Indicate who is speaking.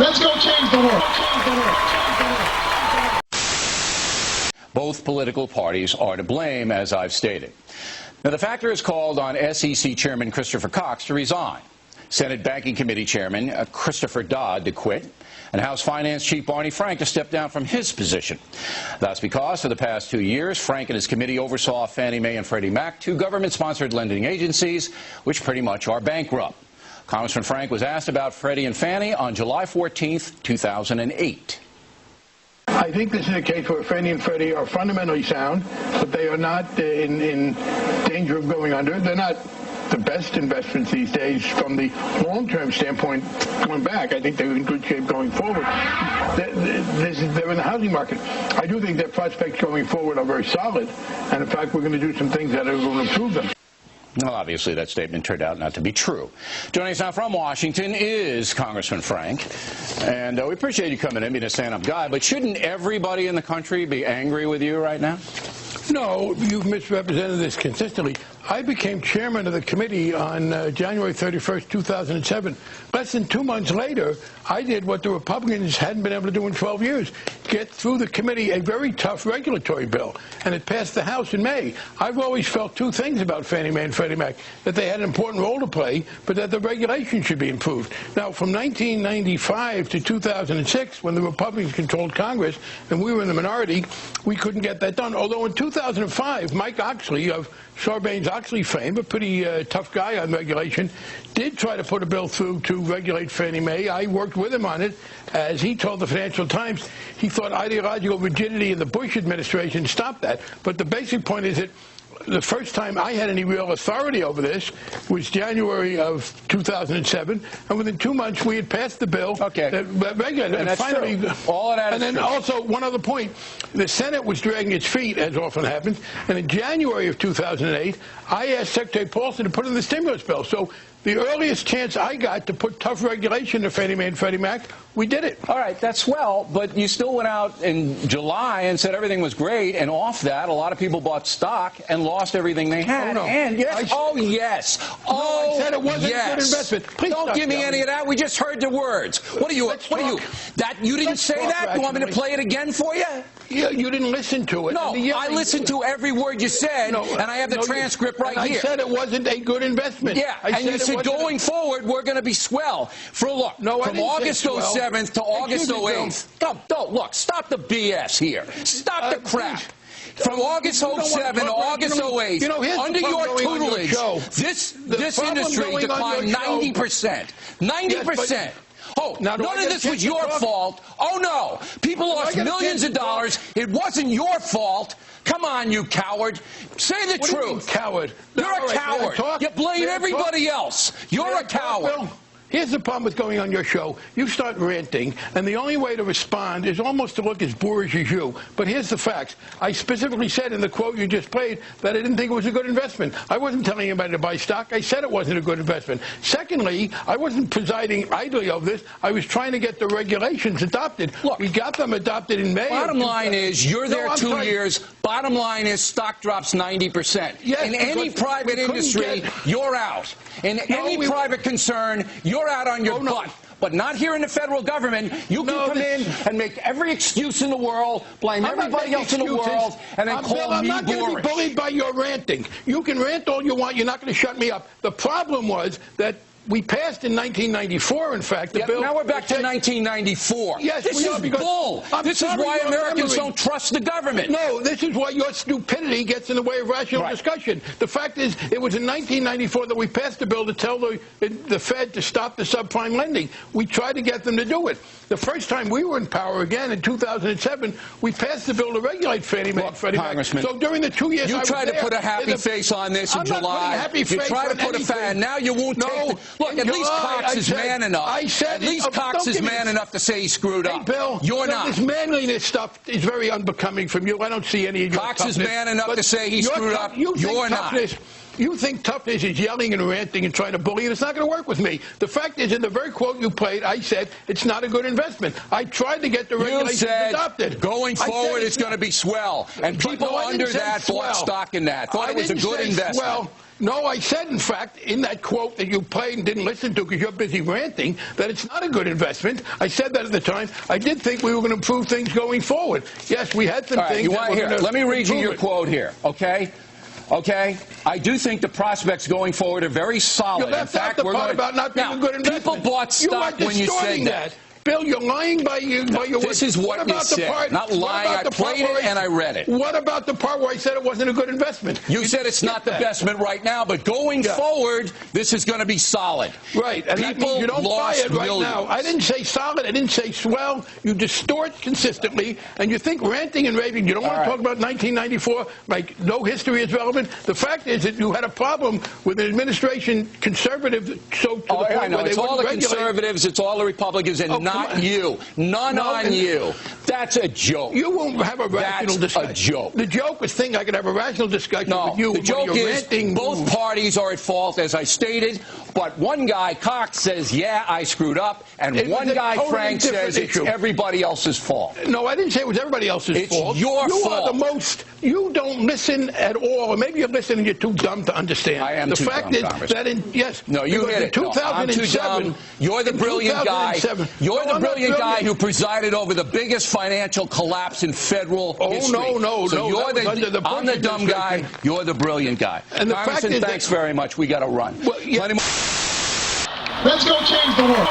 Speaker 1: Let's go change the world.
Speaker 2: Both political parties are to blame, as I've stated. Now, the factor has called on SEC Chairman Christopher Cox to resign, Senate Banking Committee Chairman Christopher Dodd to quit, and House Finance Chief Barney Frank to step down from his position. That's because for the past 2 years, Frank and his committee oversaw Fannie Mae and Freddie Mac, two government-sponsored lending agencies, which pretty much are bankrupt. Congressman Frank was asked about Freddie and Fannie on July 14th, 2008.
Speaker 3: I think this is a case where Fannie and Freddie are fundamentally sound, but they are not in danger of going under. They're not the best investments these days from the long-term standpoint going back. I think they're in good shape going forward. They're in the housing market. I do think their prospects going forward are very solid, and in fact, we're going to do some things that are going to improve them.
Speaker 2: Well, obviously, that statement turned out not to be true. Joining us now from Washington is Congressman Frank. And we appreciate you coming in, being a stand-up guy. But shouldn't everybody in the country be angry with you right now?
Speaker 3: No, you've misrepresented this consistently. I became chairman of the committee on January 31st, 2007. Less than 2 months later, I did what the Republicans hadn't been able to do in 12 years, get through the committee a very tough regulatory bill, and it passed the House in May. I've always felt two things about Fannie Mae and Freddie Mac, that they had an important role to play, but that the regulation should be improved. Now, from 1995 to 2006, when the Republicans controlled Congress and we were in the minority, we couldn't get that done. Although in 2005, Mike Oxley of Sarbanes-Oxley fame, a pretty tough guy on regulation, did try to put a bill through to regulate Fannie Mae. I worked with him on it. As he told the Financial Times, he thought ideological rigidity in the Bush administration stopped that. But the basic point is that the first time I had any real authority over this was January of 2007, and within 2 months we had passed the bill.
Speaker 2: Okay.
Speaker 3: That regulated. And
Speaker 2: finally, true. All of that
Speaker 3: and
Speaker 2: is
Speaker 3: then
Speaker 2: true.
Speaker 3: Also, one other point, the Senate was dragging its feet, as often happens, and in January of 2008, I asked Secretary Paulson to put in the stimulus bill. So the earliest chance I got to put tough regulation to Fannie Mae and Freddie Mac, we did it.
Speaker 2: All right, that's swell, but you still went out in July and said everything was great, and off that, a lot of people bought stock and lost everything they had.
Speaker 3: Oh, no.
Speaker 2: And yes,
Speaker 3: I said it wasn't a good investment. Please
Speaker 2: don't give me any of that. We just heard the words. What are you? That you didn't say that? You want me to play it again for you?
Speaker 3: You didn't listen to it.
Speaker 2: No, I listened to every word you said, and I have the transcript right here.
Speaker 3: I said it wasn't a good investment.
Speaker 2: Yeah, and you said going forward, we're going to be swell. From August 07th to August 08th. Don't, look, stop the BS here. Stop the crap. From August 07 to August 08, under your tutelage, this industry declined 90%. 90%. Oh, none of this was your fault. Oh, no. People lost millions of dollars. It wasn't your fault. Come on, you coward. Say the truth.
Speaker 3: What do you mean, coward?
Speaker 2: You're a coward. You blame everybody else. You're a coward.
Speaker 3: Here's the problem with going on your show. You start ranting, and the only way to respond is almost to look as boorish as you. But here's the facts. I specifically said in the quote you just played that I didn't think it was a good investment. I wasn't telling anybody to buy stock. I said it wasn't a good investment. Secondly, I wasn't presiding idly over this. I was trying to get the regulations adopted.
Speaker 2: Look,
Speaker 3: we got them adopted in May.
Speaker 2: Bottom line is, you're there 2 years. Bottom line is, stock drops 90%.
Speaker 3: Yes,
Speaker 2: in any private industry, you're out. In any private concern, you're out on your butt. But not here in the federal government. You can come in and make every excuse in the world, blame everybody else in the world, and then call me boorish.
Speaker 3: I'm not going to be bullied by your ranting. You can rant all you want. You're not going to shut me up. The problem was that we passed in 1994, in fact, the bill.
Speaker 2: Now we're back to 1994.
Speaker 3: Yes,
Speaker 2: this is bull. This is why Americans don't trust the government.
Speaker 3: No, this is why your stupidity gets in the way of rational discussion. The fact is, it was in 1994 that we passed a bill to tell the Fed to stop the subprime lending. We tried to get them to do it. The first time we were in power again in 2007, we passed the bill to regulate Fannie Mae and Freddie Mac. So during the 2 years
Speaker 2: you tried to put a happy face on this in July. You tried to put a fan. Now you won't take. Look, at least Cox is man enough. At least Cox is man enough to say he screwed up.
Speaker 3: Hey, Bill,
Speaker 2: you're not.
Speaker 3: This manliness stuff is very unbecoming from you. I don't see any of your
Speaker 2: Cox is man enough to say he screwed up. You're not.
Speaker 3: You think toughness is yelling and ranting and trying to bully, and it's not going to work with me. The fact is, in the very quote you played, I said it's not a good investment. I tried to get the regulations adopted.
Speaker 2: Going forward, it's going to be swell. And people under that bought stock in that. Thought it was a good investment.
Speaker 3: Swell. No, I said, in fact, in that quote that you played and didn't listen to because you're busy ranting, that it's not a good investment. I said that at the time. I did think we were going to improve things going forward. Yes, we had some things.
Speaker 2: Let me read you your quote here, okay? Okay? I do think the prospects going forward are very solid.
Speaker 3: You left out the part about not being a good investment.
Speaker 2: People bought stock when you said that.
Speaker 3: Bill, you're lying by your words.
Speaker 2: This is what you said. Not lying. I played it and I read it.
Speaker 3: What about the part where I said it wasn't a good investment?
Speaker 2: You said it's not the investment right now, but going forward, this is going to be solid.
Speaker 3: Right. And that means you don't buy it right now. I didn't say solid. I didn't say swell. You distort consistently, and you think ranting and raving. You don't want to talk about 1994 like no history is relevant. The fact is that you had a problem with an administration conservative
Speaker 2: I know. It's all the conservatives. It's all the Republicans, and not you. None on you. That's a joke.
Speaker 3: You won't have a rational discussion.
Speaker 2: That's a joke.
Speaker 3: The joke was thinking I could have a rational discussion with you.
Speaker 2: The joke is both parties are at fault, as I stated, but one guy, Cox, says, yeah, I screwed up, and one guy, Frank, says it's everybody else's fault.
Speaker 3: No, I didn't say it was everybody else's fault.
Speaker 2: It's your fault.
Speaker 3: You are the most. You don't listen at all, or maybe you're listening and you're too dumb to understand.
Speaker 2: I am
Speaker 3: too
Speaker 2: dumb,
Speaker 3: Congressman. That yes.
Speaker 2: No, you hit it. I'm too dumb. You're the brilliant guy. You're the brilliant guy who presided over the biggest financial collapse in federal history.
Speaker 3: No.
Speaker 2: So I'm the dumb guy. You're the brilliant guy.
Speaker 3: And the fact is,
Speaker 2: thanks very much. We got to run.
Speaker 1: Let's go change the world.